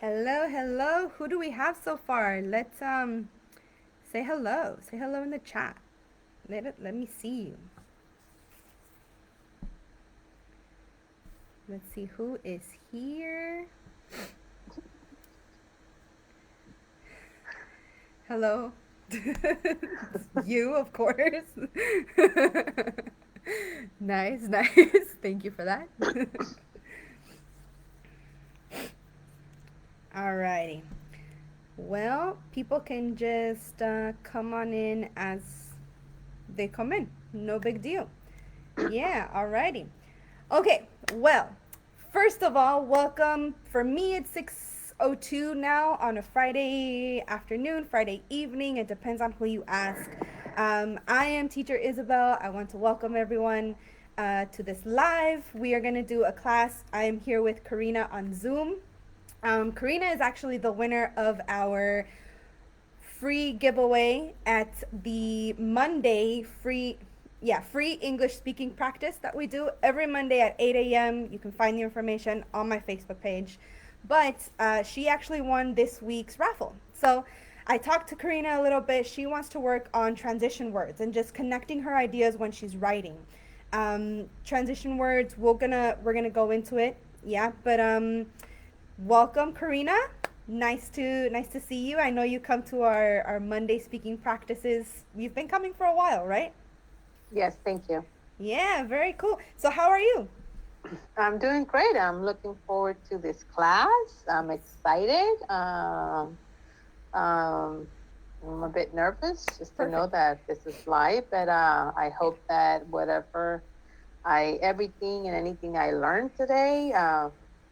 Hello, hello. Who do we have so far? Let's say hello. Say hello in the chat. Let me see you. Let's see who is here. Hello. You, of course. Nice, nice. Thank you for that. Alrighty. Well, people can just come on in as they come in. No big deal. Yeah, alrighty. Okay, well, first of all, welcome. For me, it's 6:02 now on a Friday afternoon, Friday evening. It depends on who you ask. I am Teacher Isabel. I want to welcome everyone to this live. We are going to do a class. I am here with Corina on Zoom. Corina is actually the winner of our free giveaway at the Monday free English speaking practice that we do every Monday at 8 a.m. You can find the information on my Facebook page. But she actually won this week's raffle. So I talked to Corina a little bit. She wants to work on transition words and just connecting her ideas when she's writing. Transition words, we're gonna go into it. Yeah, but welcome, Corina. Nice to see you. I know you come to our Monday speaking practices. You've been coming for a while, right? Yes, thank you. Yeah, very cool. So how are you? I'm doing great. I'm looking forward to this class. I'm excited. I'm a bit nervous just to know Perfect. that this is live, but I hope that everything and anything I learned today,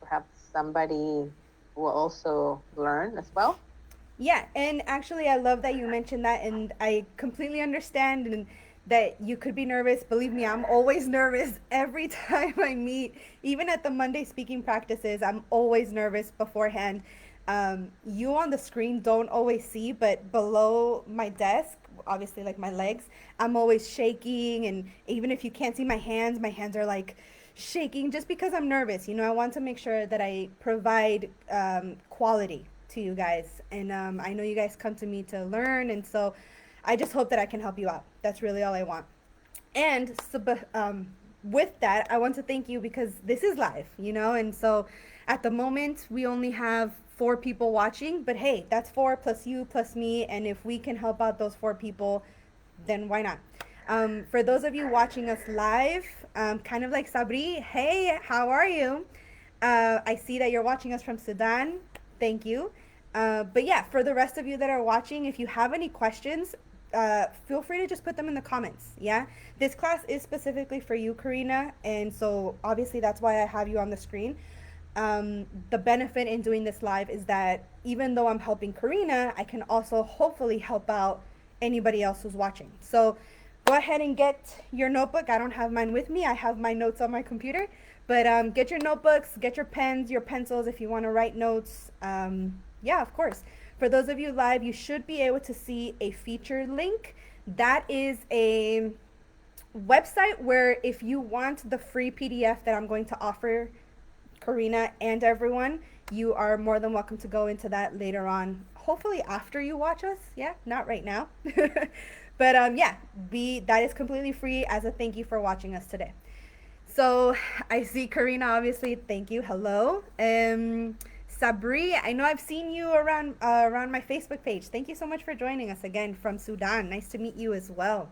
perhaps somebody will also learn as well. Yeah, and actually, I love that you mentioned that, and I completely understand and that you could be nervous. Believe me, I'm always nervous every time I meet, even at the Monday speaking practices. I'm always nervous beforehand. You on the screen don't always see, but below my desk, obviously, like my legs, I'm always shaking, and even if you can't see my hands are like shaking just because I'm nervous. I want to make sure that I provide quality to you guys. And I know you guys come to me to learn. And so I just hope that I can help you out. That's really all I want. And so, with that, I want to thank you because this is live. And so at the moment, we only have 4 people watching. But hey, that's 4 plus you plus me. And if we can help out those 4 people, then why not? For those of you watching us live, kind of like Sabri, hey, how are you? I see that you're watching us from Sudan. Thank you. But yeah, for the rest of you that are watching, if you have any questions, feel free to just put them in the comments. Yeah, this class is specifically for you, Karina, and so obviously that's why I have you on the screen. The benefit in doing this live is that even though I'm helping Karina, I can also hopefully help out anybody else who's watching. So go ahead and get your notebook. I don't have mine with me. I have my notes on my computer. But get your notebooks, get your pens, your pencils if you want to write notes. Yeah, of course. For those of you live, you should be able to see a featured link. That is a website where if you want the free PDF that I'm going to offer Karina and everyone, you are more than welcome to go into that later on. Hopefully after you watch us. Yeah, not right now. But yeah, that is completely free as a thank you for watching us today. So I see Karina, obviously. Thank you. Hello. Sabri, I know I've seen you around my Facebook page. Thank you so much for joining us again from Sudan. Nice to meet you as well.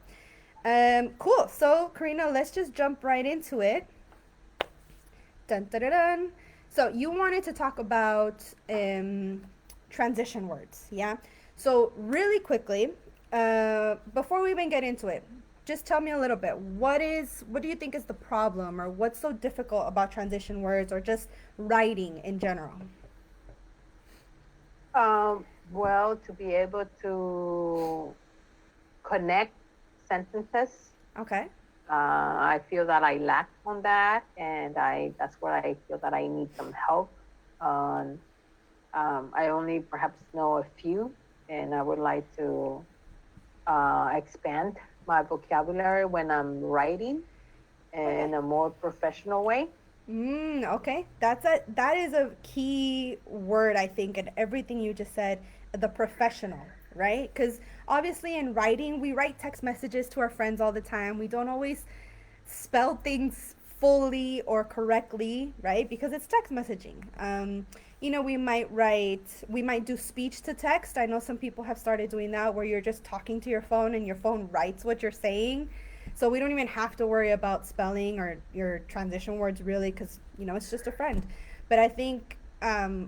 Cool. So Karina, let's just jump right into it. Dun, dun, dun, dun. So you wanted to talk about transition words, yeah? So really quickly, before we even get into it, just tell me a little bit. What do you think is the problem, or what's so difficult about transition words, or just writing in general? Well, to be able to connect sentences. Okay. I feel that I lack on that, and that's where I feel that I need some help on. I only perhaps know a few, and I would like to expand my vocabulary when I'm writing Okay. in a more professional way. Okay. That is a key word, I think, in everything you just said, the professional, right? Because obviously in writing, we write text messages to our friends all the time. We don't always spell things fully or correctly, right? Because it's text messaging. We might do speech to text. I know some people have started doing that where you're just talking to your phone and your phone writes what you're saying. So we don't even have to worry about spelling or your transition words really because, it's just a friend. But I think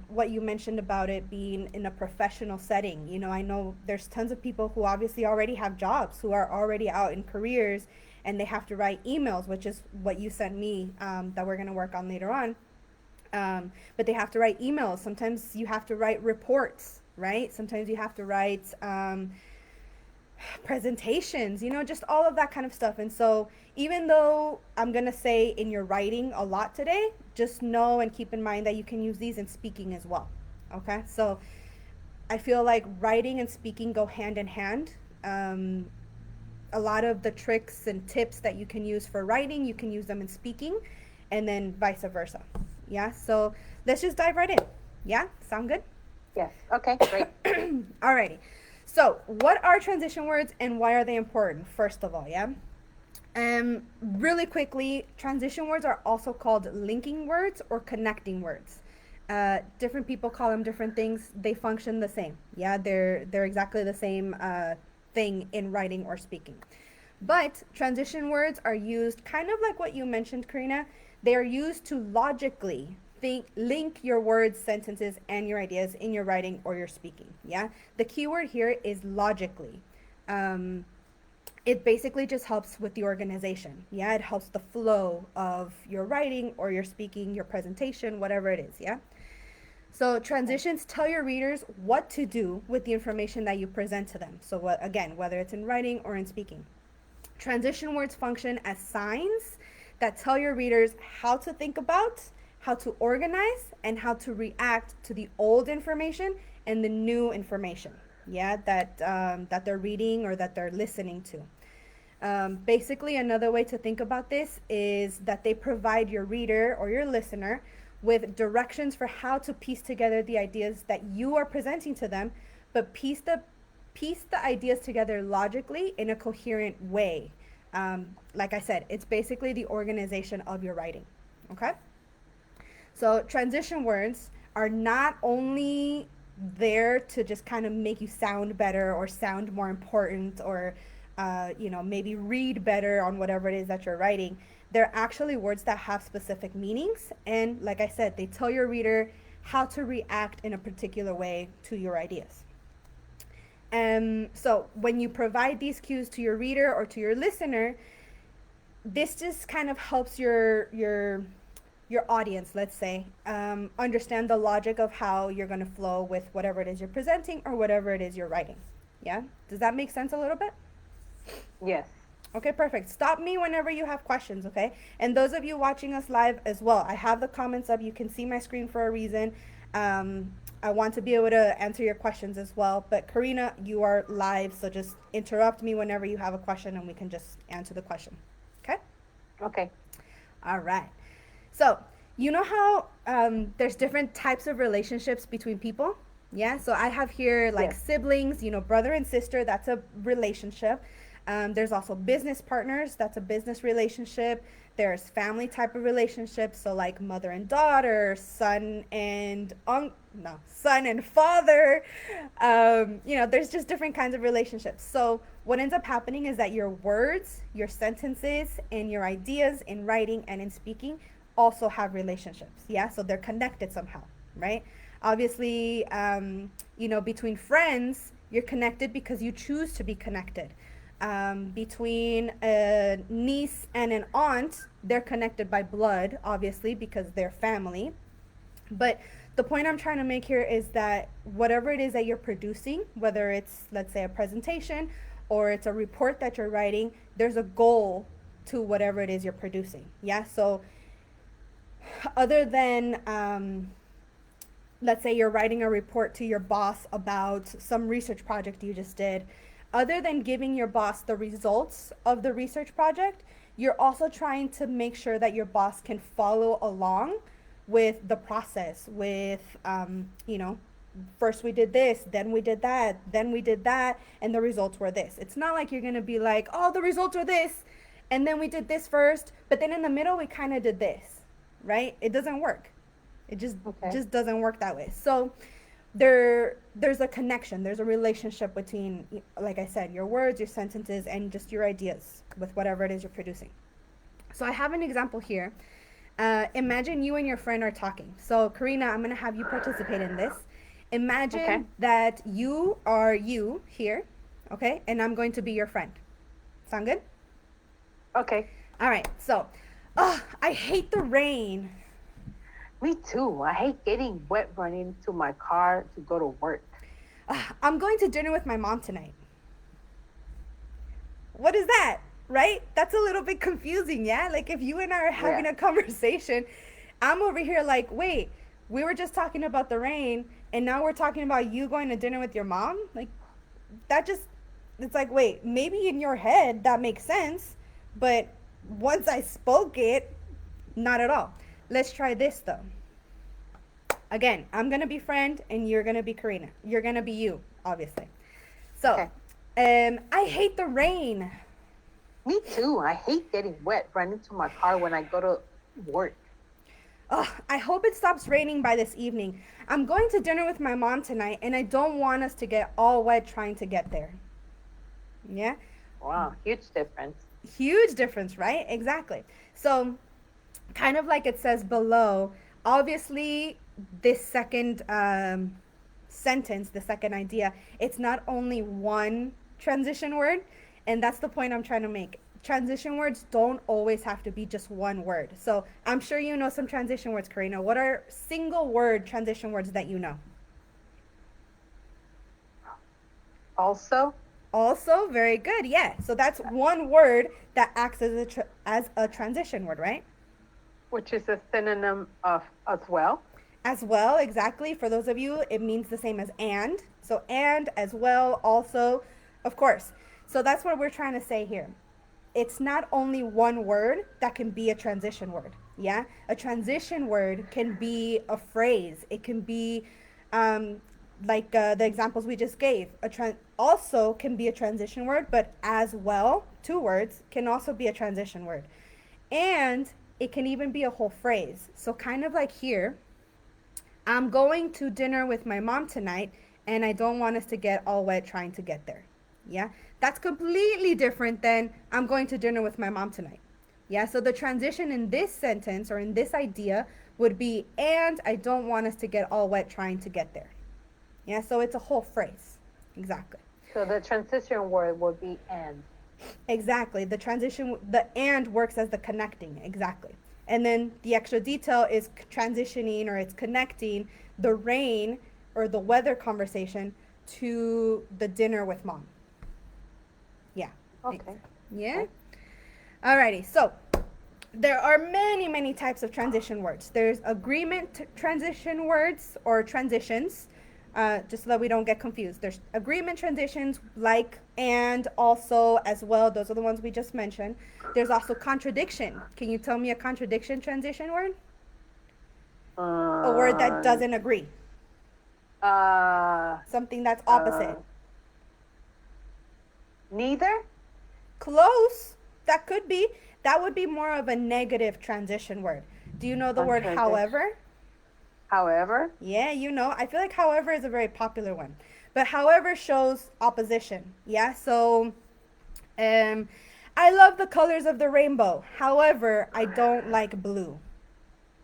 what you mentioned about it being in a professional setting, I know there's tons of people who obviously already have jobs, who are already out in careers, and they have to write emails, which is what you sent me that we're going to work on later on. But they have to write emails. Sometimes you have to write reports, right? Sometimes you have to write presentations, just all of that kind of stuff. And so, even though I'm going to say in your writing a lot today, just know and keep in mind that you can use these in speaking as well. Okay? So, I feel like writing and speaking go hand in hand. A lot of the tricks and tips that you can use for writing, you can use them in speaking, and then vice versa. Yeah? So, let's just dive right in. Yeah? Sound good? Yes. Okay, great. Alrighty. So, what are transition words and why are they important? First of all, yeah. Really quickly, transition words are also called linking words or connecting words. Different people call them different things. They function the same. Yeah, they're exactly the same thing in writing or speaking. But transition words are used kind of like what you mentioned, Karina. They are used to logically link your words, sentences, and your ideas in your writing or your speaking. Yeah, the key word here is logically. Um, it basically just helps with the organization. Yeah, it helps the flow of your writing or your speaking, your presentation, whatever it is. Yeah. So Okay. transitions tell your readers what to do with the information that you present to them. So again, whether it's in writing or in speaking. Transition words function as signs that tell your readers how to think about, how to organize, and how to react to the old information and the new information. Yeah, that they're reading or that they're listening to. Basically, another way to think about this is that they provide your reader or your listener with directions for how to piece together the ideas that you are presenting to them, but piece the ideas together logically in a coherent way. Like I said, it's basically the organization of your writing. Okay? So, transition words are not only there to just kind of make you sound better or sound more important or, maybe read better on whatever it is that you're writing. They're actually words that have specific meanings. And, like I said, they tell your reader how to react in a particular way to your ideas. So when you provide these cues to your reader or to your listener, this just kind of helps your audience, let's say, understand the logic of how you're going to flow with whatever it is you're presenting or whatever it is you're writing. Yeah, does that make sense a little bit? Yes. Okay, perfect. Stop me whenever you have questions, okay? And those of you watching us live as well, I have the comments up. You can see my screen for a reason. I want to be able to answer your questions as well. But Karina, you are live, so just interrupt me whenever you have a question and we can just answer the question. Okay? Okay. All right. So, you know how there's different types of relationships between people? Yeah. So, I have here like Yes. siblings, brother and sister. That's a relationship. There's also business partners. That's a business relationship. There's family type of relationships. So, like mother and daughter, son and father. There's just different kinds of relationships. So, what ends up happening is that your words, your sentences, and your ideas in writing and in speaking also have relationships. Yeah, so they're connected somehow, right? Obviously, between friends, you're connected because you choose to be connected. Between a niece and an aunt, they're connected by blood, obviously, because they're family. But the point I'm trying to make here is that whatever it is that you're producing, whether it's, let's say, a presentation or it's a report that you're writing, there's a goal to whatever it is you're producing. Yeah. So, other than, let's say, you're writing a report to your boss about some research project you just did, other than giving your boss the results of the research project, you're also trying to make sure that your boss can follow along with the process, with, first we did this, then we did that, then we did that, and the results were this. It's not like you're going to be like, oh, the results are this, and then we did this first, but then in the middle we kind of did this, right? It doesn't work. It just Okay. just doesn't work that way. So there's a connection, there's a relationship between, like I said, your words, your sentences, and just your ideas with whatever it is you're producing. So I have an example here. Imagine you and your friend are talking. So Karina, I'm gonna have you participate in this. Okay. Imagine that you are you here, okay, and I'm going to be your friend. Sound good? Okay. All right. So, oh, I hate the rain. Me too. I hate getting wet running to my car to go to work. I'm going to dinner with my mom tonight. What is that? Right? That's a little bit confusing, yeah? Like if you and I are Yeah. having a conversation, I'm over here like, wait, we were just talking about the rain and now we're talking about you going to dinner with your mom? Like that just it's like, wait, maybe in your head that makes sense, but once I spoke it, not at all. Let's try this though. Again, I'm going to be friend and you're going to be Karina. You're going to be you, obviously. So, Okay. I hate the rain. Me too. I hate getting wet running to my car when I go to work. Ugh, I hope it stops raining by this evening. I'm going to dinner with my mom tonight, and I don't want us to get all wet trying to get there. Yeah? Wow, huge difference. Huge difference, right? Exactly. So, kind of like it says below, obviously, this second sentence, the second idea, it's not only one transition word, and that's the point I'm trying to make. Transition words don't always have to be just one word. So I'm sure you know some transition words, Karina. What are single word transition words that you know? Also, Also, very good. Yeah. So that's one word that acts as a transition word, right? which is a synonym of as well. As well, exactly. For those of you, it means the same as and. So and, as well, also, of course. So that's what we're trying to say here. It's not only one word that can be a transition word. Yeah? A transition word can be a phrase. It can be um, like the examples we just gave. Also can be a transition word, but as well, two words can also be a transition word. And it can even be a whole phrase. So kind of like here, I'm going to dinner with my mom tonight and I don't want us to get all wet trying to get there. Yeah? That's completely different than I'm going to dinner with my mom tonight. Yeah? So the transition in this sentence or in this idea would be, and I don't want us to get all wet trying to get there. Yeah? So it's a whole phrase. Exactly. So the transition word would be and. Exactly. The and works as the connecting. Exactly. And then the extra detail is transitioning or it's connecting the rain or the weather conversation to the dinner with mom. Yeah. Okay. Yeah. Okay. Alrighty. So there are many, many types of transition words. There's agreement transition words or transitions, just so that we don't get confused. There's agreement transitions like and also as well. Those are the ones we just mentioned. There's also contradiction. Can you tell me a contradiction transition word? A word that Uh, doesn't agree. uh, Something that's uh, opposite. neither. Close. That could be. That would be more of a negative transition word. Do you know the word Contradiction. however? However, Yeah, you know. I feel like however is a very popular one. But however shows opposition. Yeah, so um I love the colors of the rainbow. However, I don't like blue.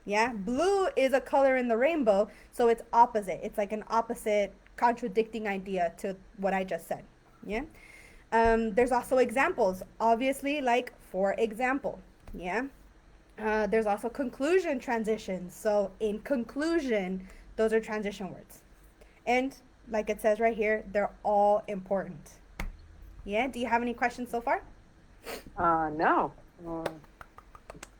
Yeah, blue is a color in the rainbow, so it's opposite. It's like an opposite contradicting idea to what I just said. Yeah. There's also examples, obviously, like for example. Yeah. There's also conclusion transitions. So in conclusion, those are transition words. And like it says right here, they're all important. Yeah. Do you have any questions so far? no.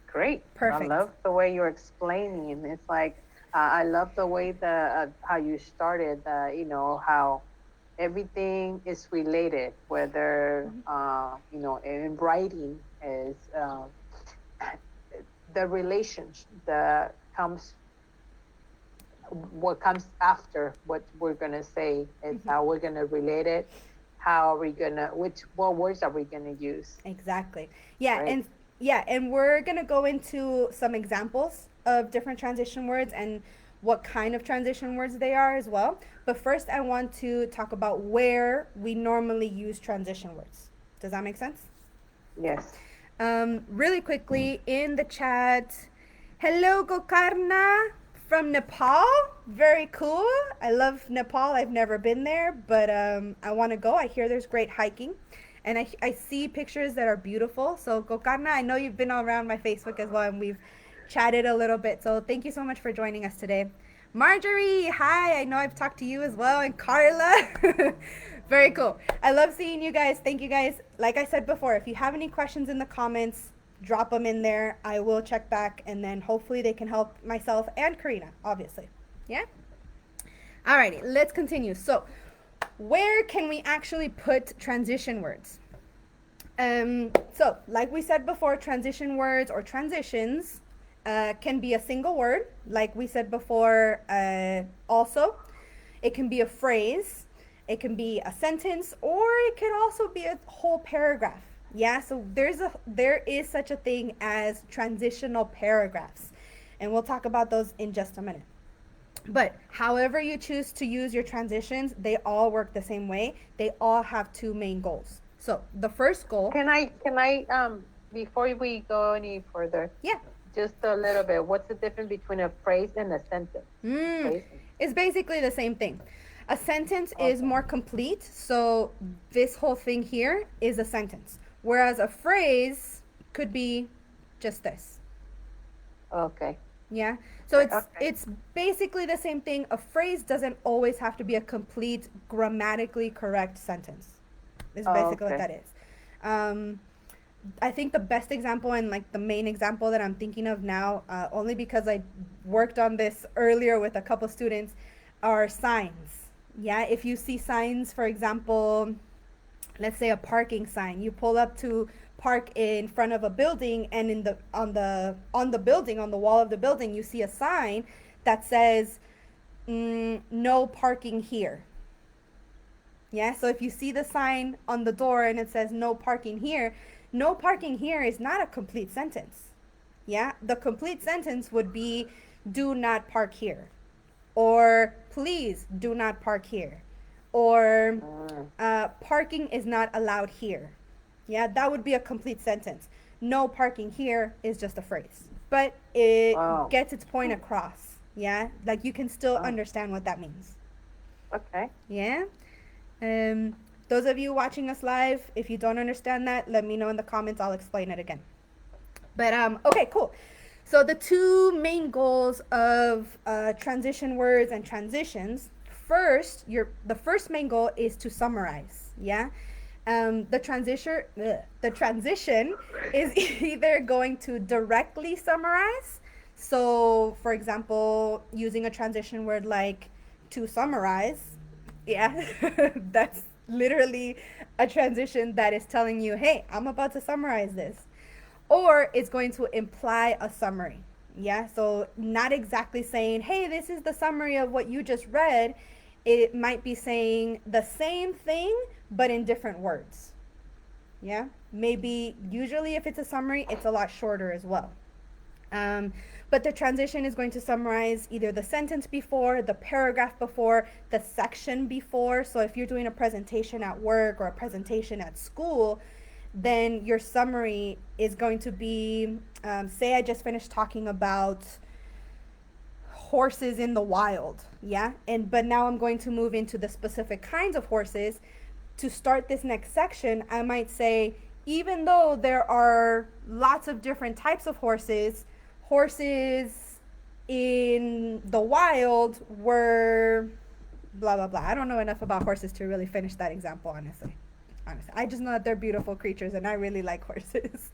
Great. I Perfect. love the way you're explaining. It's like I love the way the how you started. How everything is related, whether in writing. is the relationship that comes, what comes after what we're gonna say. It's how we're gonna relate it. How are we gonna? What words are we gonna use? Exactly. Yeah, Right. and yeah, and we're gonna go into some examples of different transition words and what kind of transition words they are as well. But first, I want to talk about where we normally use transition words. Does that make sense? Yes. Really quickly in the chat, hello Gokarna from Nepal. Very cool. I love Nepal. I've never been there, but I want to go. I hear there's great hiking. And I see pictures that are beautiful. So Gokarna, I know you've been around my Facebook as well, and we've chatted a little bit. So thank you so much for joining us today. Marjorie, hi. I know I've talked to you as well, and Carla. Very cool. I love seeing you guys. Thank you guys. Like I said before, if you have any questions in the comments, drop them in there. I will check back, and then hopefully they can help myself and Corina, obviously. Yeah? Alrighty, let's continue. So, where can we actually put transition words? So, like we said before, transition words or transitions can be a single word, like we said before, also. It can be a phrase, it can be a sentence, or it can also be a whole paragraph. Yeah, so there is such a thing as transitional paragraphs, and we'll talk about those in just a minute. But however you choose to use your transitions, they all work the same way. They all have two main goals. So the first goal, Can I before we go any further, yeah, just a little bit, what's the difference between a phrase and a sentence? Phrase. is basically the same thing. A sentence is Okay. more complete, so this whole thing here is a sentence. Whereas a phrase could be just this. Okay. Yeah. So it's Okay. it's basically the same thing. A phrase doesn't always have to be a complete grammatically correct sentence. Is basically what Okay. that is. Um, I think the best example and like the main example that I'm thinking of now, only because I worked on this earlier with a couple students, are signs. Yeah, if you see signs, for example, let's say a parking sign, you pull up to park in front of a building, and in the on the building, on the wall of the building, you see a sign that says no parking here. Yeah, so if you see the sign on the door and it says no parking here, no parking here is not a complete sentence. Yeah, the complete sentence would be do not park here, or please do not park here, or Mm. parking is not allowed here. Yeah, that would be a complete sentence. No parking here is just a phrase, but it Wow. gets its point across. Yeah, like you can still Oh, understand what that means. okay. Yeah. Um, those of you watching us live, if you don't understand that, let me know in the comments. I'll explain it again. But okay, cool. So the two main goals of transition words and transitions. First, the first main goal is to summarize. Yeah. The transition is either going to directly summarize. So, for example, using a transition word like to summarize, yeah, that's literally a transition that is telling you, hey, I'm about to summarize this. Or it's going to imply a summary. Yeah, so not exactly saying, hey, this is the summary of what you just read. It might be saying the same thing, but in different words. Yeah, maybe usually if it's a summary, it's a lot shorter as well. Um, but the transition is going to summarize either the sentence before, the paragraph before, the section before. So if you're doing a presentation at work or a presentation at school, then your summary is going to be, say I just finished talking about horses in the wild, yeah, and but now I'm going to move into the specific kinds of horses. To start this next section, I might say, even though there are lots of different types of horses, horses in the wild were blah blah blah. I don't know enough about horses to really finish that example, honestly. I just know that they're beautiful creatures and I really like horses.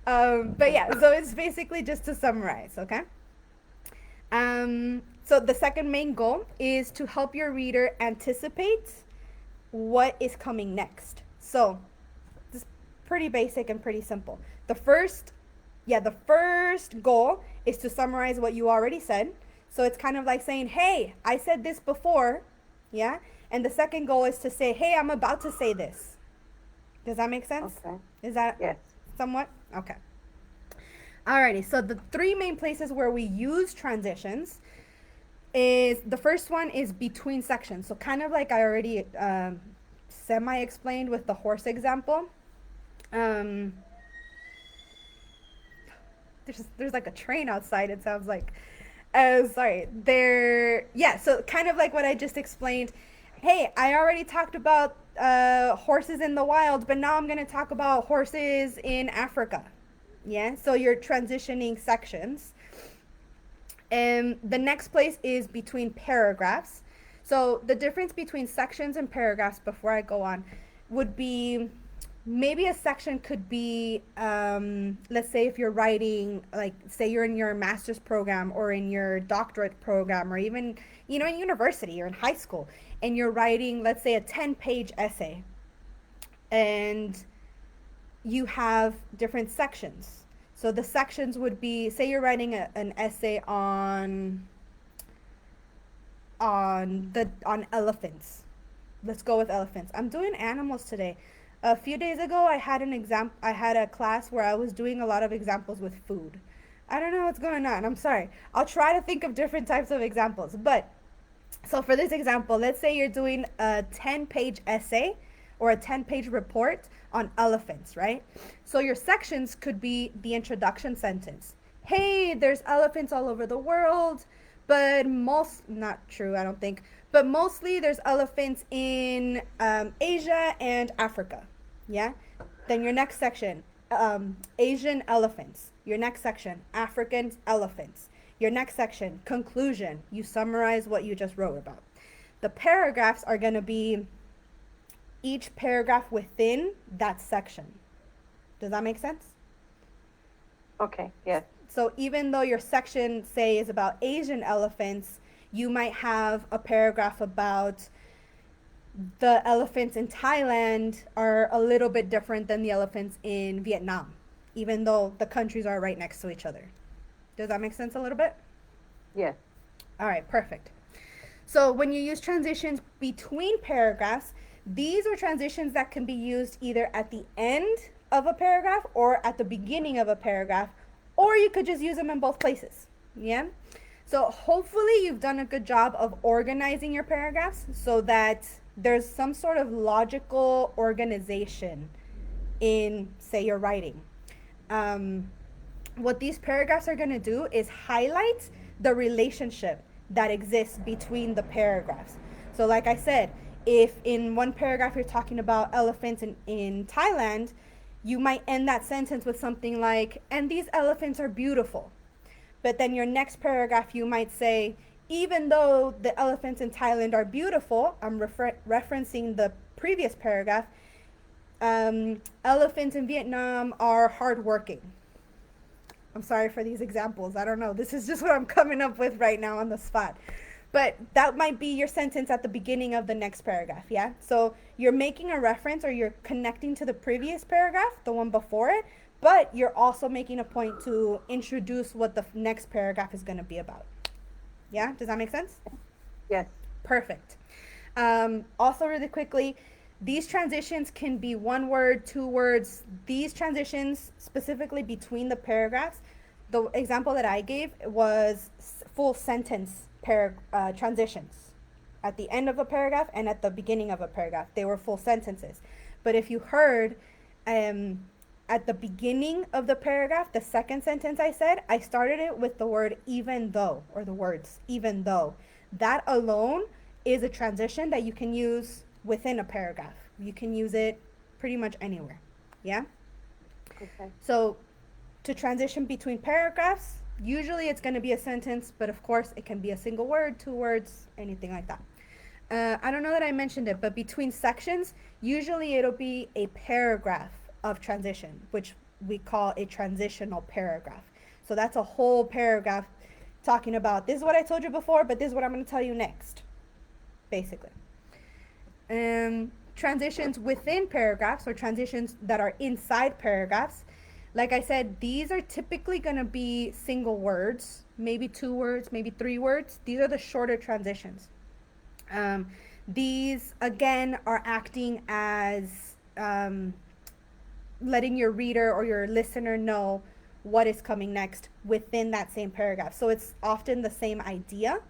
But yeah, so it's basically just to summarize, okay? So the second main goal is to help your reader anticipate what is coming next. So pretty basic and pretty simple. The first goal is to summarize what you already said. So it's kind of like saying, hey, I said this before. Yeah. And the second goal is to say, hey, I'm about to say this. Does that make sense? Okay. Is that Yes. somewhat? Okay. Alrighty. So the three main places where we use transitions is the first one is between sections. So kind of like I already semi explained with the horse example. Um, there's like a train outside. It sounds like. Sorry. Yeah. So kind of like what I just explained. Hey, I already talked about horses in the wild, but now I'm gonna talk about horses in Africa. Yeah. So you're transitioning sections. And the next place is between paragraphs. So the difference between sections and paragraphs, before I go on, would be maybe a section could be, let's say if you're writing, like, say you're in your master's program or in your doctorate program or even, in university or in high school, and you're writing, let's say, a 10-page essay, and you have different sections. So the sections would be, say you're writing an essay on elephants. Let's go with elephants. I'm doing animals today. A few days ago, I had a class where I was doing a lot of examples with food. I don't know what's going on. I'm sorry. I'll try to think of different types of examples. But so for this example, let's say you're doing a 10-page essay or a 10-page report on elephants, right? So your sections could be the introduction sentence. Hey, there's elephants all over the world, but not true, I don't think, but mostly there's elephants in Asia and Africa. Yeah? Then your next section, Asian elephants. Your next section, African elephants. Your next section, conclusion. You summarize what you just wrote about. The paragraphs are going to be each paragraph within that section. Does that make sense? Okay. Yes. So even though your section, say, is about Asian elephants, you might have a paragraph about the elephants in Thailand are a little bit different than the elephants in Vietnam, even though the countries are right next to each other. Does that make sense a little bit? Yes. All right, perfect. So when you use transitions between paragraphs, these are transitions that can be used either at the end of a paragraph or at the beginning of a paragraph, or you could just use them in both places. Yeah? So hopefully you've done a good job of organizing your paragraphs so that there's some sort of logical organization in, say, your writing. What these paragraphs are going to do is highlight the relationship that exists between the paragraphs. So like I said, if in one paragraph you're talking about elephants in Thailand, you might end that sentence with something like, and these elephants are beautiful. But then your next paragraph, you might say, even though the elephants in Thailand are beautiful, I'm referencing the previous paragraph, elephants in Vietnam are hardworking. I'm sorry for these examples. I don't know. This is just what I'm coming up with right now on the spot. But that might be your sentence at the beginning of the next paragraph, yeah? So you're making a reference or you're connecting to the previous paragraph, the one before it, but you're also making a point to introduce what the next paragraph is going to be about. Yeah? Does that make sense? Yes. Perfect. Also, really quickly, these transitions can be one word, two words. These transitions, specifically between the paragraphs, the example that I gave was full sentence transitions. At the end of a paragraph and at the beginning of a paragraph, they were full sentences. But if you heard, at the beginning of the paragraph, the second sentence I said, I started it with the word even though, or the words even though. That alone is a transition that you can use within a paragraph. You can use it pretty much anywhere. Yeah? Okay. So to transition between paragraphs, usually it's going to be a sentence, but of course it can be a single word, two words, anything like that. I don't know that I mentioned it, but between sections, usually it'll be a paragraph of transition, which we call a transitional paragraph. So that's a whole paragraph talking about, this is what I told you before, but this is what I'm going to tell you next, basically. transitions within paragraphs or transitions that are inside paragraphs, like I said, these are typically going to be single words, maybe 2 words, maybe 3 words. These are the shorter transitions. Um, these, again, are acting as letting your reader or your listener know what is coming next within that same paragraph. So it's often the same idea.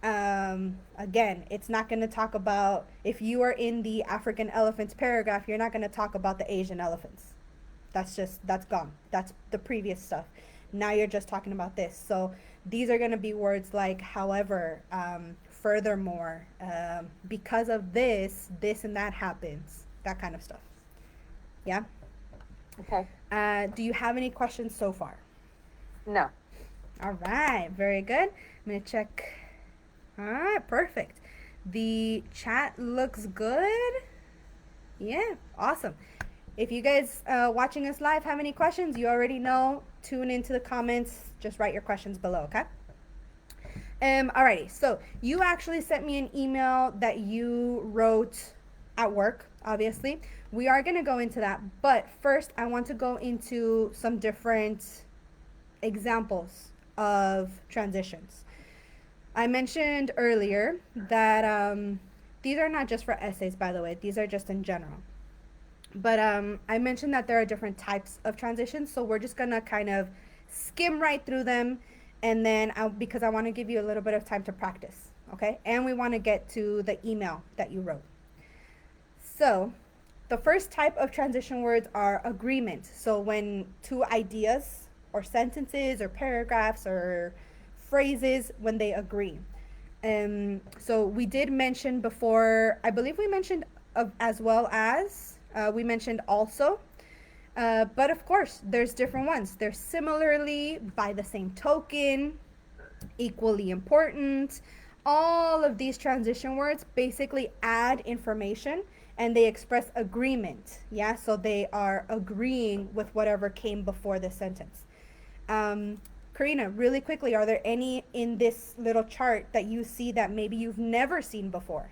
Again, it's not going to talk about, if you are in the African elephants paragraph, you're not going to talk about the Asian elephants. That's gone. That's the previous stuff. Now you're just talking about this. So these are going to be words like however, furthermore, because of this, this and that happens, that kind of stuff. Yeah. Okay. Do you have any questions so far? No. All right, very good. I'm gonna check. All right, perfect. The chat looks good. Yeah, awesome. If you guys watching us live have any questions, you already know. Tune into the comments. Just write your questions below, okay? Alrighty. So you actually sent me an email that you wrote at work. Obviously, we are gonna go into that, but first I want to go into some different examples of transitions. I mentioned earlier that these are not just for essays, by the way. These are just in general. But I mentioned that there are different types of transitions, so we're just gonna kind of skim right through them, and then because I want to give you a little bit of time to practice, okay? And we want to get to the email that you wrote. So, the first type of transition words are agreement. So when two ideas or sentences or paragraphs or phrases, when they agree. So we did mention before, I believe we mentioned as well as, we mentioned also. But of course, there's different ones. They're similarly, by the same token, equally important. All of these transition words basically add information and they express agreement. Yeah, so they are agreeing with whatever came before the sentence. Corina, really quickly, are there any in this little chart that you see that maybe you've never seen before?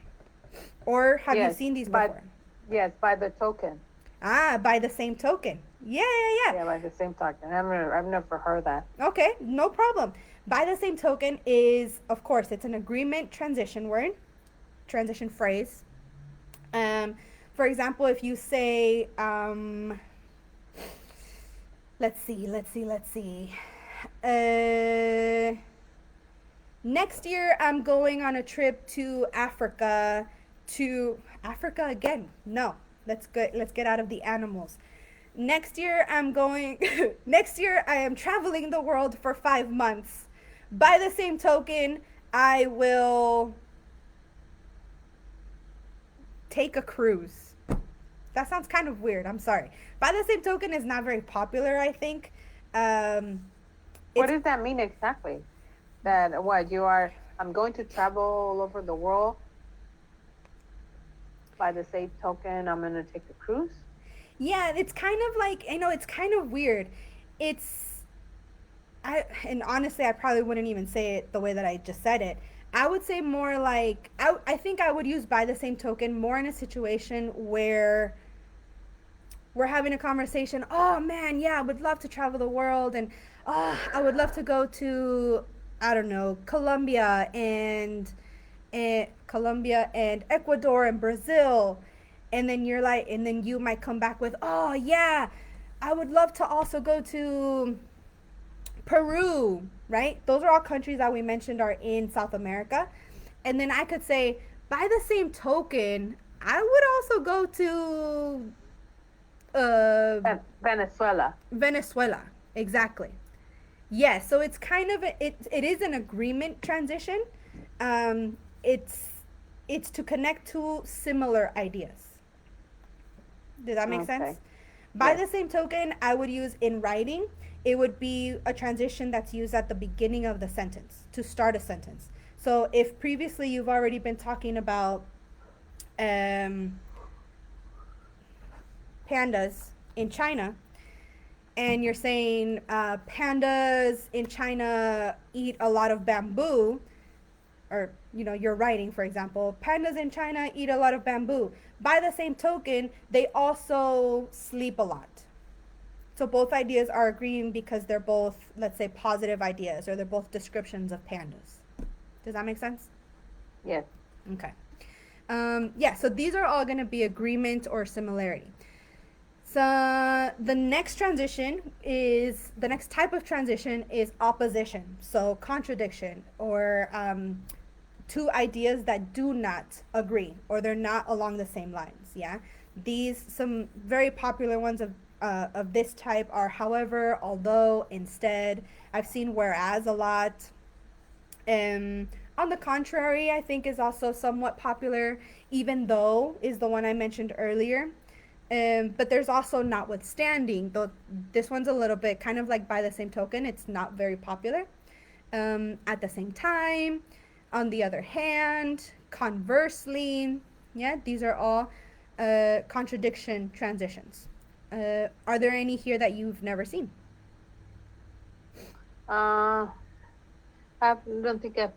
Or have you seen these before? Yes, by the token. Ah, by the same token. Yeah. Yeah, by the same token. I've never heard that. Okay, no problem. By the same token is, of course, it's an agreement transition word, transition phrase. For example, if you say, let's see. Next year, I'm going on a trip to Africa. To Africa again? No, let's get out of the animals. Next year, I'm going. Next year, I am traveling the world for 5 months. By the same token, I will take a cruise. That sounds kind of weird. I'm sorry. By the same token is not very popular, I think. What does that mean exactly? That what you are? I'm going to travel all over the world. By the same token, I'm going to take a cruise. Yeah, it's kind of like, it's kind of weird. And honestly, I probably wouldn't even say it the way that I just said it. I would say more like, I think I would use by the same token more in a situation where we're having a conversation. Oh man, yeah, I would love to travel the world, and I would love to go to, I don't know, Colombia and Ecuador and Brazil. And then you might come back with, oh yeah, I would love to also go to Peru, right? Those are all countries that we mentioned are in South America. And then I could say, by the same token, I would also go to Venezuela, exactly. Yeah, so it's kind of it is an agreement transition. It's to connect to similar ideas. Does that make sense? By the same token, I would use in writing. It would be a transition that's used at the beginning of the sentence to start a sentence. So if previously you've already been talking about pandas in China, and you're saying pandas in China eat a lot of bamboo, or your writing, for example, pandas in China eat a lot of bamboo. By the same token, they also sleep a lot. So both ideas are agreeing because they're both, let's say, positive ideas, or they're both descriptions of pandas. Does that make sense? Yes. Okay. Yeah, so these are all going to be agreement or similarity. So the next type of transition is opposition. So contradiction, or two ideas that do not agree, or they're not along the same lines. Yeah, some very popular ones of this type are however, although, instead. I've seen whereas a lot. On the contrary, I think is also somewhat popular. Even though is the one I mentioned earlier. But there's also notwithstanding. Though this one's a little bit kind of like by the same token, it's not very popular. At the same time, on the other hand, conversely, yeah, these are all contradiction transitions. Are there any here that you've never seen? Uh, I don't think I've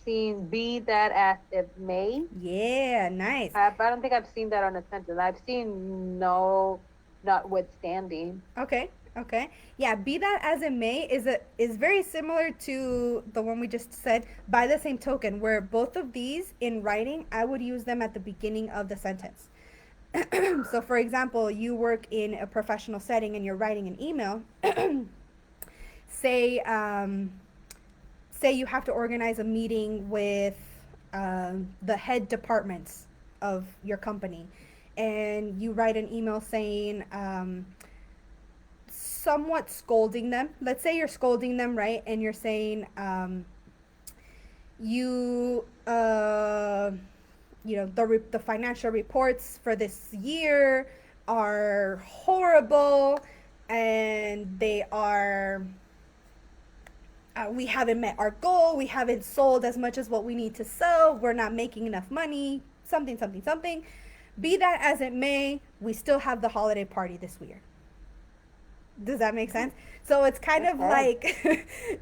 seen be that as it may. Yeah, nice. I don't think I've seen that on a sentence. I've seen no, notwithstanding. Okay, okay. Yeah, be that as it may is very similar to the one we just said. By the same token, where both of these in writing, I would use them at the beginning of the sentence. So, for example, you work in a professional setting and you're writing an email. say, say you have to organize a meeting with the head departments of your company, and you write an email saying, somewhat scolding them. Let's say you're scolding them, right? And you're saying, you the financial reports for this year are horrible, and they are we haven't met our goal, we haven't sold as much as what we need to sell, we're not making enough money, something something something. Be that as it may, we still have the holiday party this year. Does that make sense? So it's kind of like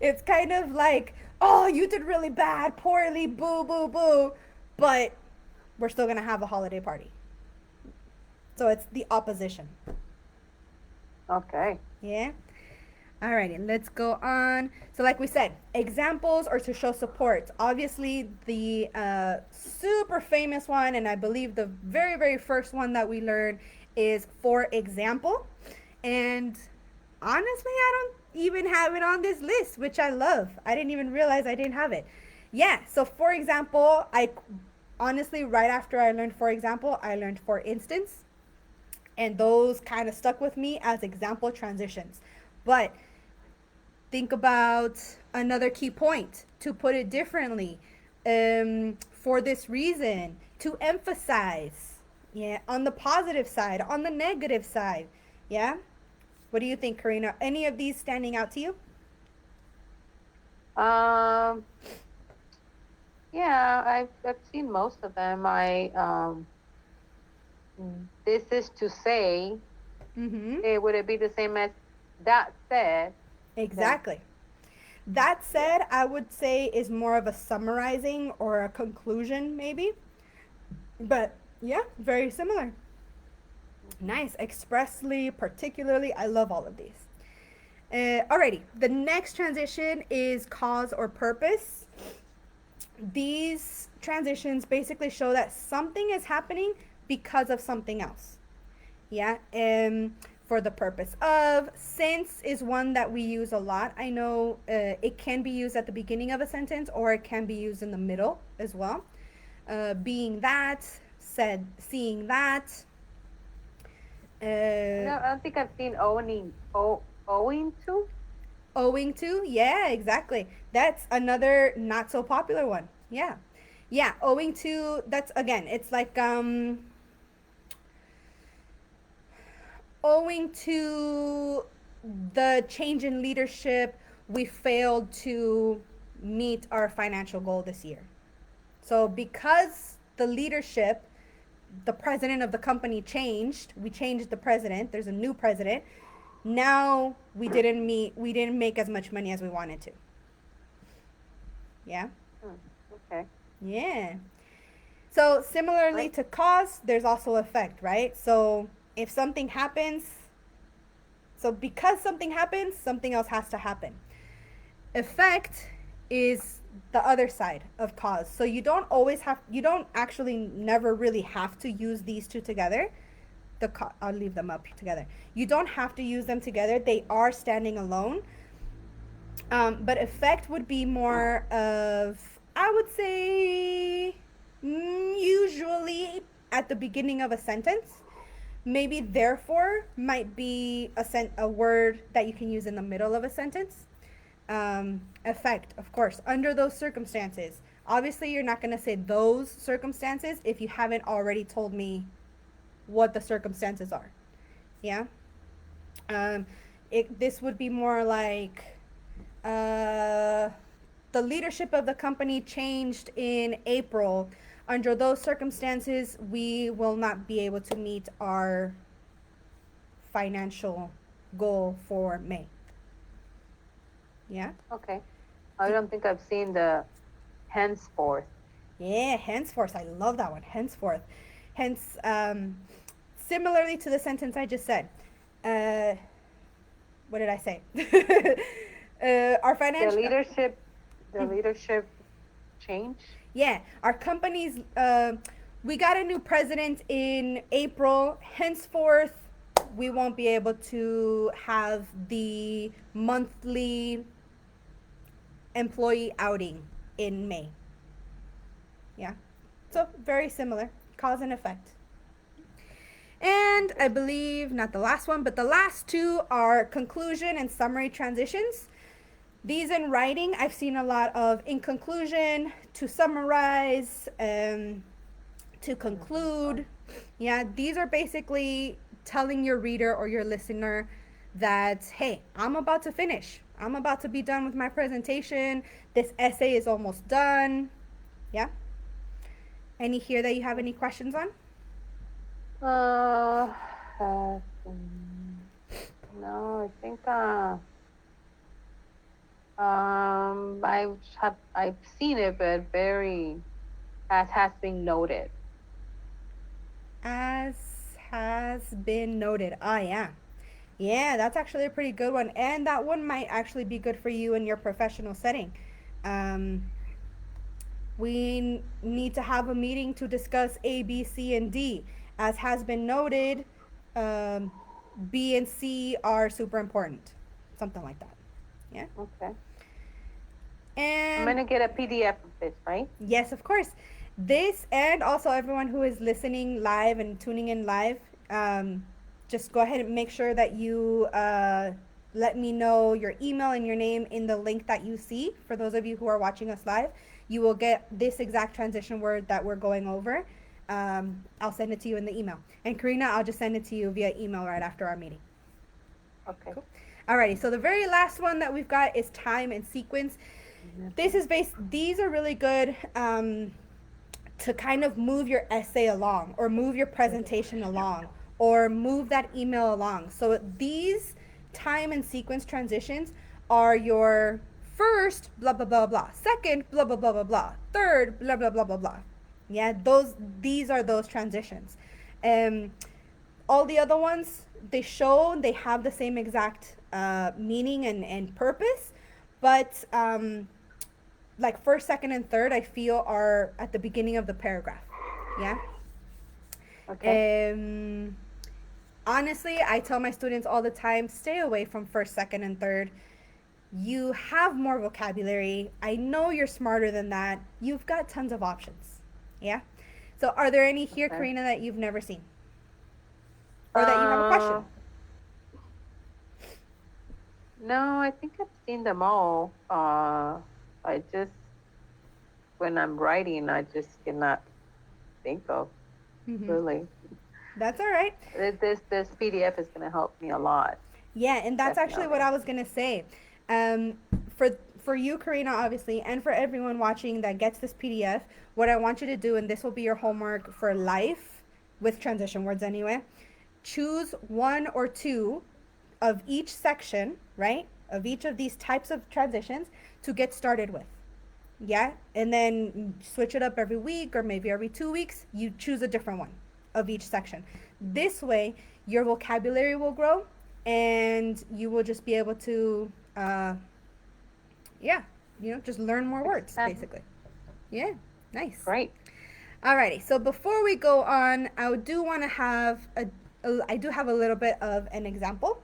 it's kind of like, oh, you did really bad, poorly, boo boo boo, but we're still going to have a holiday party. So it's the opposition. Okay. Yeah. Alrighty, let's go on. So, like we said, examples or to show support. Obviously, the super famous one, and I believe the very, very first one that we learned is for example. And honestly, I don't even have it on this list, which I love. I didn't even realize I didn't have it. Yeah, so for example, I honestly, right after I learned for example, I learned for instance. And those kind of stuck with me as example transitions. But think about another key point. To put it differently, for this reason, to emphasize, yeah, on the positive side, on the negative side, yeah. What do you think, Corina? Any of these standing out to you? Yeah, I've seen most of them. This is to say. Would it be the same as that said? Exactly. That said, I would say is more of a summarizing or a conclusion, maybe. But yeah, very similar. Nice. Expressly, particularly. I love all of these. Alrighty. The next transition is cause or purpose. These transitions basically show that something is happening because of something else. Yeah. For the purpose of. Since is one that we use a lot. I know it can be used at the beginning of a sentence, or it can be used in the middle as well. Being that, said, seeing that. No, I don't think I've seen owing to. Owing to, yeah, exactly. That's another not so popular one. Yeah, yeah. Owing to, that's again. It's like owing to the change in leadership, we failed to meet our financial goal this year. So because the leadership, the president of the company changed, we changed the president, there's a new president. Now we didn't make as much money as we wanted to. Yeah? Okay. Yeah. So similarly Right? to cause, there's also effect, right? So if something happens, so because something happens, something else has to happen. Effect is the other side of cause. So you don't actually never really have to use these two together. I'll leave them up together. You don't have to use them together. They are standing alone. But effect would be more of, I would say, usually at the beginning of a sentence. Maybe therefore might be a word that you can use in the middle of a sentence. Effect, of course, under those circumstances. Obviously, you're not going to say those circumstances if you haven't already told me what the circumstances are. Yeah. Um, this would be more like uh, the leadership of the company changed in April. Under those circumstances, we will not be able to meet our financial goal for May. Yeah? Okay. I don't think I've seen the henceforth. Yeah, henceforth. I love that one. Henceforth. Hence, similarly to the sentence I just said. Uh, what did I say? Our The financial. leadership, the leadership change. Yeah, our company's. We got a new president in April. Henceforth, we won't be able to have the monthly employee outing in May. Yeah. So, very similar. Cause and effect. And I believe not the last one, but the last two are conclusion and summary transitions. These in writing, I've seen a lot of in conclusion, to summarize, to conclude. Yeah, these are basically telling your reader or your listener that, hey, I'm about to finish. I'm about to be done with my presentation. This essay is almost done. Yeah. Any here that you have any questions on? Uh, uh, no, I think I've seen it, but very as has been noted. As has been noted. Ah, yeah. Yeah, that's actually a pretty good one. And that one might actually be good for you in your professional setting. Um, we need to have a meeting to discuss A, B, C, and D. As has been noted, um, B and C are super important. Something like that. Yeah. Okay. I'm And gonna get a PDF of this, right? yes, of course. This and also everyone who is listening live and tuning in live, just go ahead and make sure that you let me know your email and your name in the link that you see. For those of you who are watching us live, you will get this exact transition word that we're going over. I'll send it to you in the email. And Karina, I'll just send it to you via email right after our meeting. Okay. Cool. Alrighty, so the very last one that we've got is time and sequence. These are really good to kind of move your essay along or move your presentation along or move that email along. So these time and sequence transitions are your first blah blah blah blah, second blah blah blah blah blah, third blah blah blah blah blah. Yeah, these are those transitions. Um, all the other ones, they have the same exact meaning and purpose, but like first, second, and third, I feel are at the beginning of the paragraph. Yeah. Okay. Um, honestly, I tell my students all the time, stay away from first, second, and third. You have more vocabulary. I know you're smarter than that. You've got tons of options. Yeah. So, are there any here, Okay. Karina, that you've never seen, or that you have a Uh, question? no, I think I've seen them all. I just when I'm writing, I just cannot think of Mm-hmm. really. That's all right. This PDF is gonna help me a lot, Yeah, and that's actually what definitely. I was gonna say. Um, for you, Karina, obviously, and for everyone watching that gets this PDF, what I want you to do, and this will be your homework for life, with transition words anyway. Choose one or two of each section, right? Of each of these types of transitions to get started with. Yeah, and then switch it up every week or maybe every 2 weeks. You choose a different one of each section. This way, your vocabulary will grow and you will just be able to, yeah, just learn more words Expand. basically. Yeah, nice. Great. Alrighty, so before we go on, I do want to have I do have a little bit of an example.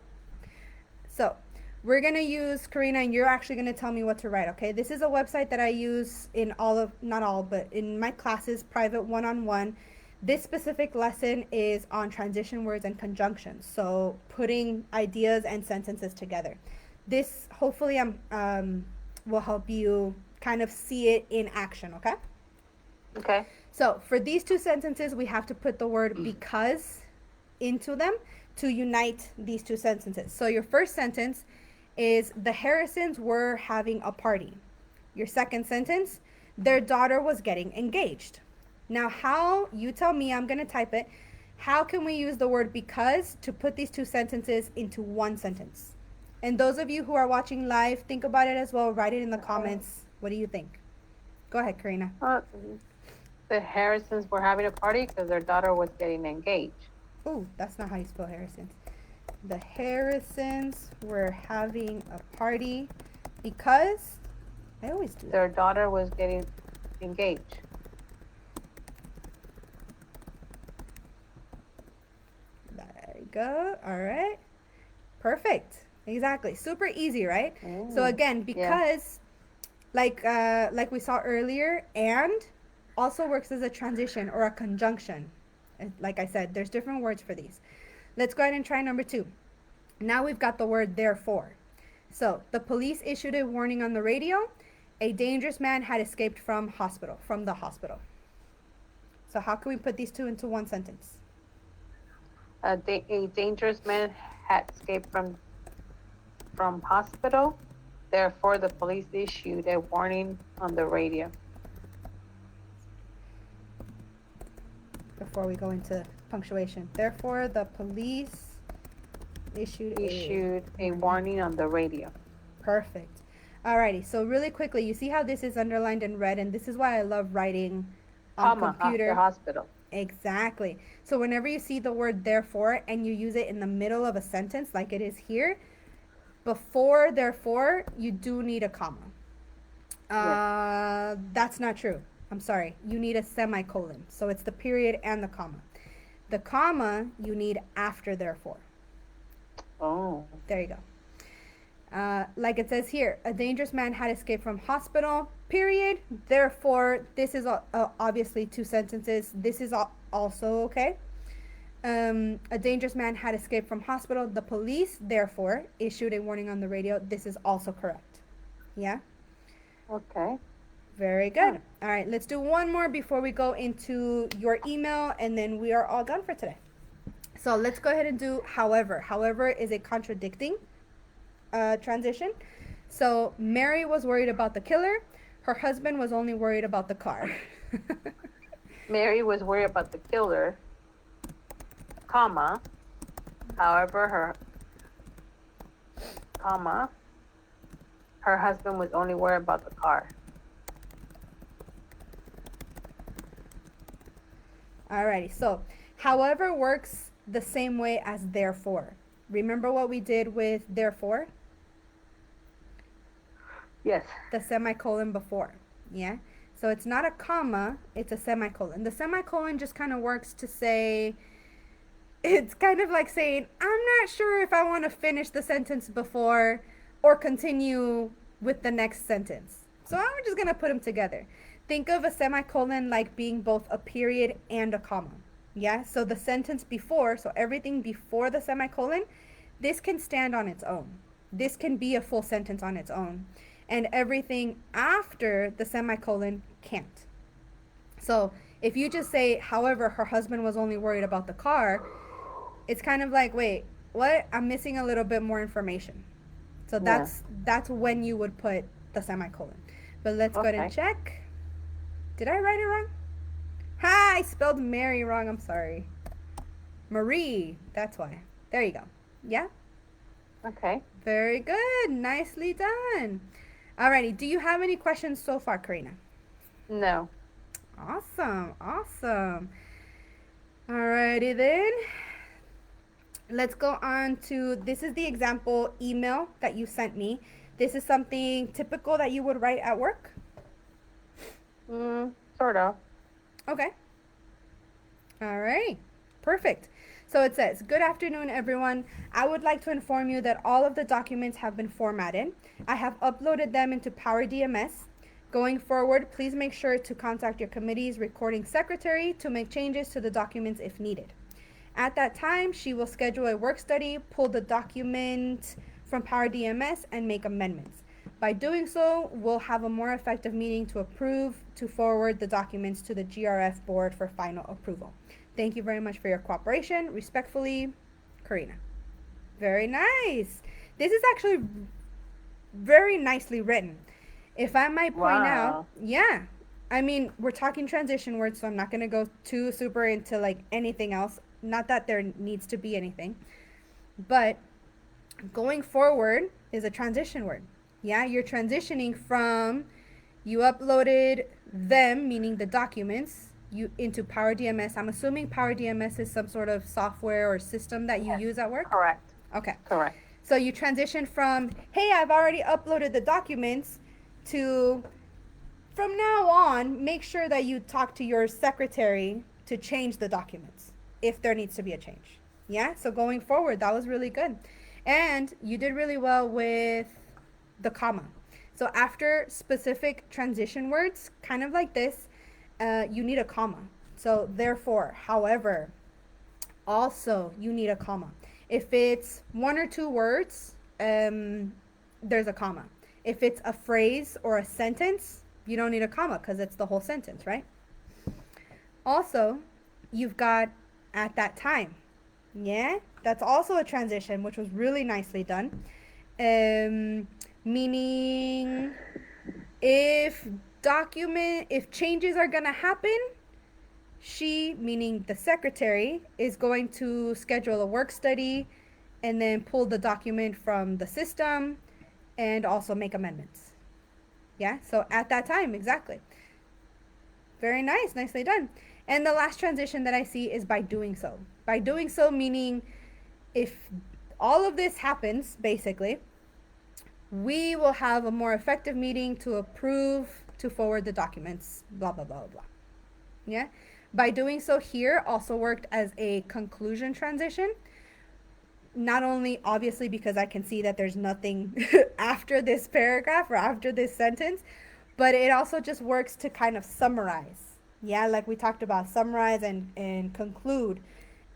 So we're gonna use Corina, and you're actually gonna tell me what to write. Okay, this is a website that I use in all of not all, but in my classes, private one-on-one. This specific lesson is on transition words and conjunctions, so putting ideas and sentences together. This hopefully will help you kind of see it in action. Okay. Okay. So for these two sentences, we have to put the word because into them to unite these two sentences. So your first sentence is the Harrisons were having a party. Your second sentence, their daughter was getting engaged. Now, how, you tell me, I'm going to type it. How can we use the word because to put these two sentences into one sentence? And those of you who are watching live, think about it as well. Write it in the comments. What do you think? Go ahead, Karina. The Harrisons were having a party because their daughter was getting engaged. Oh, that's not how you spell Harrisons. The Harrisons were having a party because I always do that. Their daughter was getting engaged. There you go. All right. Perfect. Exactly. Super easy, right? So again, because like we saw earlier, and also works as a transition or a conjunction. Like I said, there's different words for these. Let's go ahead and try number 2. Now we've got the word therefore. So the police issued a warning on the radio. A dangerous man had escaped from the hospital. So how can we put these two into one sentence? A dangerous man had escaped from hospital. Therefore, the police issued a warning on the radio. Before we go into punctuation. Therefore, the police issued a warning on the radio. Perfect. Alrighty, so really quickly, you see how this is underlined in red, and this is why I love writing on computer. After hospital. Exactly. So whenever you see the word therefore and you use it in the middle of a sentence like it is here, before therefore, you do need a comma. That's not true. I'm sorry. You need a semicolon. So it's the period and the comma. The comma you need after therefore. Oh. There you go. Like it says here, a dangerous man had escaped from hospital, period. Therefore, this is obviously two sentences. This is also okay. A dangerous man had escaped from hospital. The police, therefore, issued a warning on the radio. This is also correct. Yeah? Okay. Very good. All right, let's do one more before we go into your email, and then we are all done for today. So let's go ahead and do however. However is a contradicting transition. So Mary was worried about the killer. Her husband was only worried about the car. Mary was worried about the killer, comma. However, her husband was only worried about the car. Alrighty, so however works the same way as therefore. Remember what we did with therefore? Yes. The semicolon before. Yeah? So it's not a comma, it's a semicolon. The semicolon just kind of works to say, it's kind of like saying, I'm not sure if I want to finish the sentence before or continue with the next sentence. So I'm just going to put them together. Think of a semicolon like being both a period and a comma. Yeah? So the sentence before, so everything before the semicolon, this can stand on its own. This can be a full sentence on its own. And everything after the semicolon can't. So if you just say, however, her husband was only worried about the car, it's kind of like, wait, what? I'm missing a little bit more information. So that's when you would put the semicolon. But let's go ahead and check. Did I write it wrong? Ha! I spelled Mary wrong. I'm sorry. Marie. That's why. There you go. Yeah? Okay. Very good. Nicely done. Alrighty, do you have any questions so far, Karina? No. Awesome, awesome. Alrighty then. Let's go on to this is the example email that you sent me. This is something typical that you would write at work. Sort of. Okay. All right. Perfect. So it says, "Good afternoon, everyone. I would like to inform you that all of the documents have been formatted. I have uploaded them into Power DMS. Going forward, please make sure to contact your committee's recording secretary to make changes to the documents if needed. At that time, she will schedule a work study, pull the document from Power DMS, and make amendments. By doing so, we'll have a more effective meeting to approve to forward the documents to the GRF board for final approval. Thank you very much for your cooperation. Respectfully, Corina." Very nice. This is actually very nicely written. If I might point out, Wow. yeah. I mean, we're talking transition words, so I'm not going to go too super into like anything else. Not that there needs to be anything, but going forward is a transition word. Yeah, you're transitioning from you uploaded them, meaning the documents, you into Power DMS. I'm assuming Power DMS is some sort of software or system that you Yes. use at work. Correct. Okay. Correct. So you transition from, "Hey, I've already uploaded the documents," to, "From now on, make sure that you talk to your secretary to change the documents if there needs to be a change." Yeah, so going forward, that was really good. And you did really well with the comma. So after specific transition words, kind of like this, you need a comma. So therefore, however, also you need a comma. If it's one or two words, there's a comma. If it's a phrase or a sentence, you don't need a comma because it's the whole sentence, right? Also, you've got "at that time." Yeah, that's also a transition, which was really nicely done. Meaning, if if changes are gonna happen, she, meaning the secretary, is going to schedule a work study and then pull the document from the system and also make amendments. Yeah, so "at that time," exactly. Very nice, nicely done. And the last transition that I see is "by doing so." By doing so, meaning if all of this happens, basically, we will have a more effective meeting to approve to forward the documents, blah, blah, blah, blah. Yeah. By doing so here also worked as a conclusion transition. Not only obviously because I can see that there's nothing after this paragraph or after this sentence, but it also just works to kind of summarize. Yeah, like we talked about, summarize and conclude.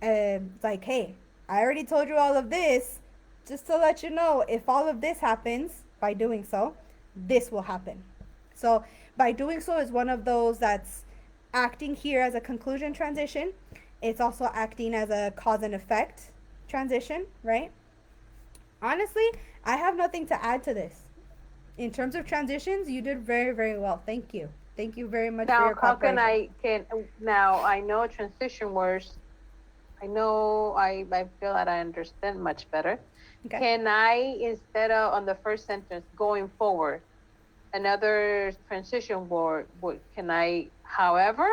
It's like, "Hey, I already told you all of this, just to let you know, if all of this happens, by doing so, this will happen." So, by doing so is one of those that's acting here as a conclusion transition. It's also acting as a cause and effect transition, right? Honestly, I have nothing to add to this. In terms of transitions, you did very, very well. Thank you. Thank you very much for Now, your how can cooperation. I can now I know transition words. I know I feel that I understand much better. Okay. Can I, instead of on the first sentence, going forward, another transition word, can I, however?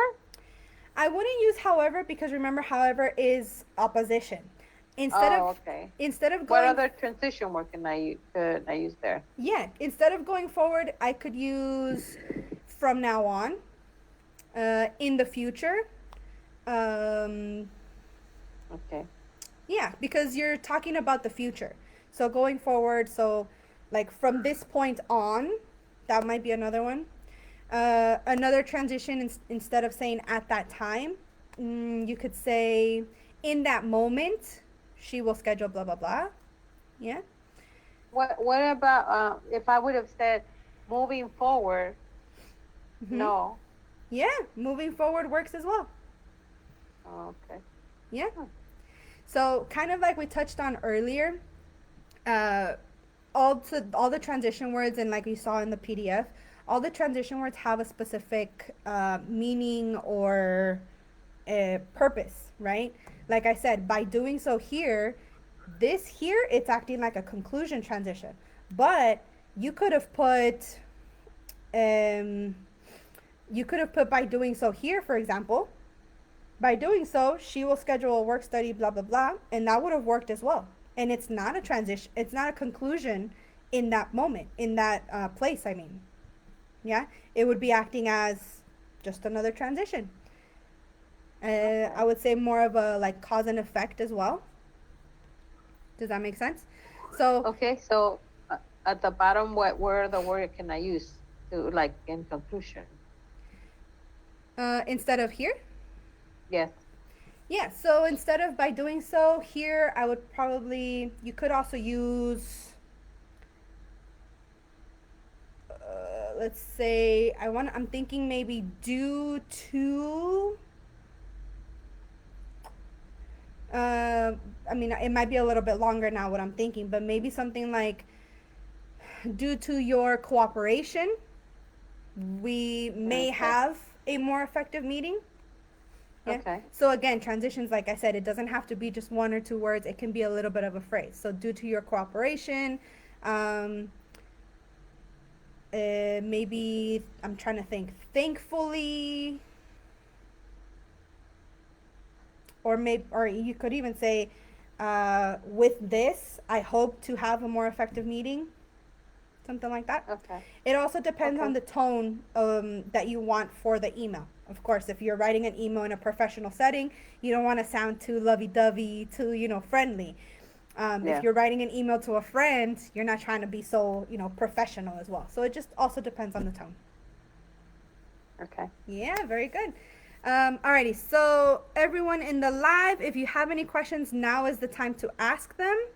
I wouldn't use "however" because remember, "however" is opposition. Instead Oh, of okay. instead of What going other transition word could I use there? yeah, instead of going forward, I could use "from now on," "in the future." Um, Okay. yeah, because you're talking about the future. So going forward, so like from this point on, that might be another one. Another transition, instead of saying "at that time," you could say "in that moment, she will schedule blah blah blah." Yeah. What about if I would have said moving forward? Mm-hmm. No. Yeah. Moving forward works as well. Okay. Yeah. Hmm. So kind of like we touched on earlier, uh, all the transition words, and like we saw in the PDF, all the transition words have a specific meaning or purpose, right? Like I said, by doing so here, this here, it's acting like a conclusion transition. But you could have put, um, you could have put by doing so here, for example. By doing so, she will schedule a work study, blah, blah, blah, and that would have worked as well. And it's not a transition, it's not a conclusion in that moment, in that place, I mean. Yeah? It would be acting as just another transition. Okay. I would say more of a like cause and effect as well. Does that make sense? So Okay. So at the bottom, what where the word can I use to like in conclusion? instead of here, Yes. yeah, so instead of by doing so here, I would probably, you could also use, let's say, I'm thinking maybe due to, uh, I mean, it might be a little bit longer now what I'm thinking, but maybe something like, due to your cooperation, we may Okay. have a more effective meeting. Yeah. Okay. So again, transitions, like I said, it doesn't have to be just one or two words. It can be a little bit of a phrase. So due to your cooperation, um, maybe I'm trying to think. Thankfully, or maybe, or you could even say, with this, I hope to have a more effective meeting. Something like that. Okay. It also depends Okay. on the tone that you want for the email. Of course, if you're writing an email in a professional setting, you don't want to sound too lovey-dovey, too friendly. If Yeah. you're writing an email to a friend, you're not trying to be so professional as well. So it just also depends on the tone. Okay. Yeah, very good. Alrighty, so everyone in the live, if you have any questions, now is the time to ask them.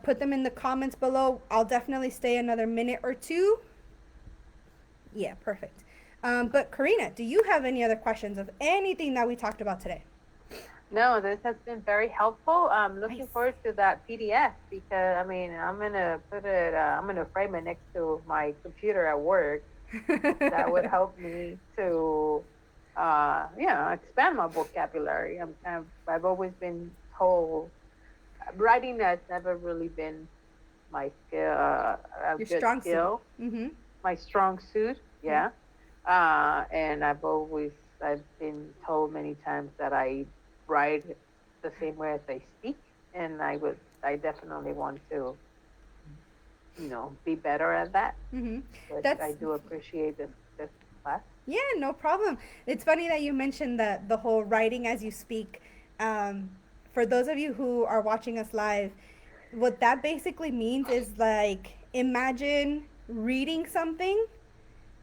Put them in the comments below. I'll definitely stay another minute or two. Yeah, perfect. But Corina, do you have any other questions of anything that we talked about today? No, this has been very helpful. I'm looking Nice. forward to that PDF because I mean I'm gonna put it. I'm gonna frame it next to my computer at work. That would help me to, expand my vocabulary. I've always been told writing has never really been my skill, a Your good strong suit. skill, Mm-hmm. my strong suit. Yeah. Yeah. And I've been told many times that I write the same way as I speak, and I definitely want to, be better at that. Mm-hmm. But I That's do appreciate this class. Yeah, no problem. It's funny that you mentioned the whole writing as you speak. Um, for those of you who are watching us live, what that basically means is like imagine reading something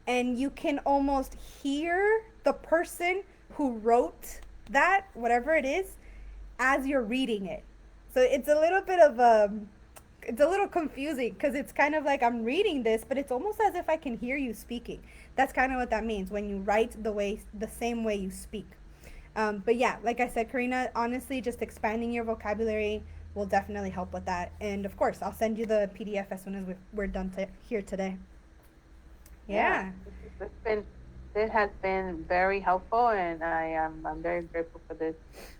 and you can almost hear the person who wrote that, whatever it is, as you're reading it. So it's a little bit of it's a little confusing because it's kind of like I'm reading this, but it's almost as if I can hear you speaking. That's kind of what that means when you write the same way you speak. But yeah, like I said, Karina, honestly, just expanding your vocabulary will definitely help with that. And of course, I'll send you the PDF as soon as we're done here today. Yeah, Yeah, this has been very helpful, and I'm very grateful for this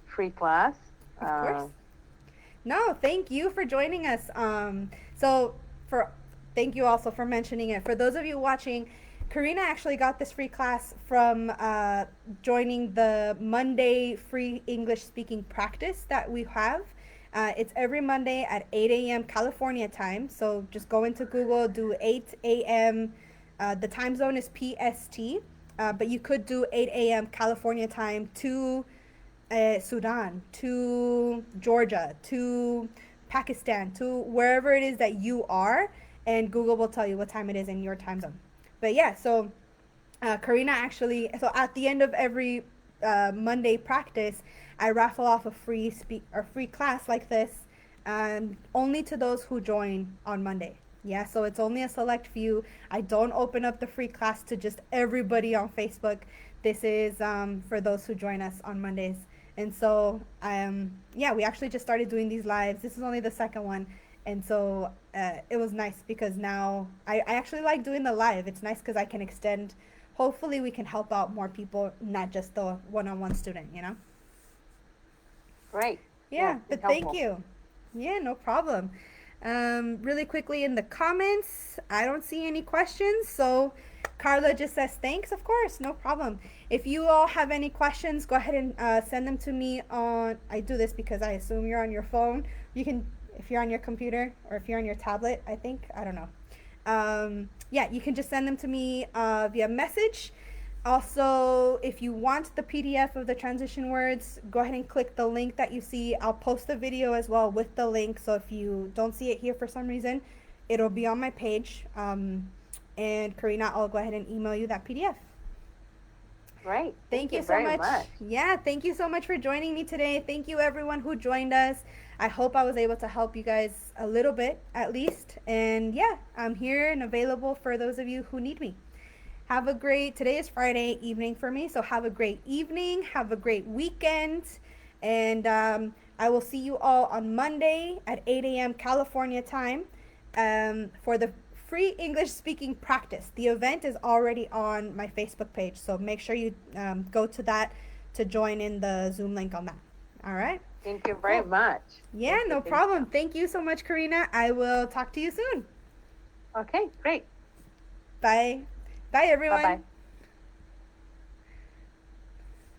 free class. of course. Uh, No, thank you for joining us. So for thank you also for mentioning it. For those of you watching, Karina actually got this free class from joining the Monday free English speaking practice that we have. It's every Monday at 8 a.m. California time. So just go into Google, do 8 a.m. The time zone is PST, but you could do 8 a.m. California time to Sudan, to Georgia, to Pakistan, to wherever it is that you are, and Google will tell you what time it is in your time zone. But yeah, so Karina actually, so at the end of every Monday practice, I raffle off a free class like this, only to those who join on Monday. Yeah, so it's only a select few. I don't open up the free class to just everybody on Facebook. This is for those who join us on Mondays. And so, yeah, we actually just started doing these lives. This is only the second one. And so it was nice because now I actually like doing the live. It's nice because I can extend. Hopefully, we can help out more people, not just the one on one student. Great. Yeah, Yeah, it's but thank helpful. you. Yeah, no problem. Really quickly in the comments, I don't see any questions. So Carla just says thanks. Of course, no problem. If you all have any questions, go ahead and send them to me on. I do this because I assume you're on your phone. You can, if you're on your computer or if you're on your tablet, I think. I don't know. Yeah, you can just send them to me via message. Also, if you want the PDF of the transition words, go ahead and click the link that you see. I'll post the video as well with the link. So if you don't see it here for some reason, it'll be on my page. And Corina, I'll go ahead and email you that PDF. Great. Thank you so very much. Yeah, thank you so much for joining me today. Thank you everyone who joined us. I hope I was able to help you guys a little bit at least. And yeah, I'm here and available for those of you who need me. Have a great, today is Friday evening for me, so have a great evening, have a great weekend, and I will see you all on Monday at 8 a.m. California time for the free English speaking practice. The event is already on my Facebook page, so make sure you go to that to join in the Zoom link on that. All right? Thank you very much. Yeah, no problem. Thank you so much, Corina. I will talk to you soon. Okay, great. Bye. Bye, everyone. Bye-bye.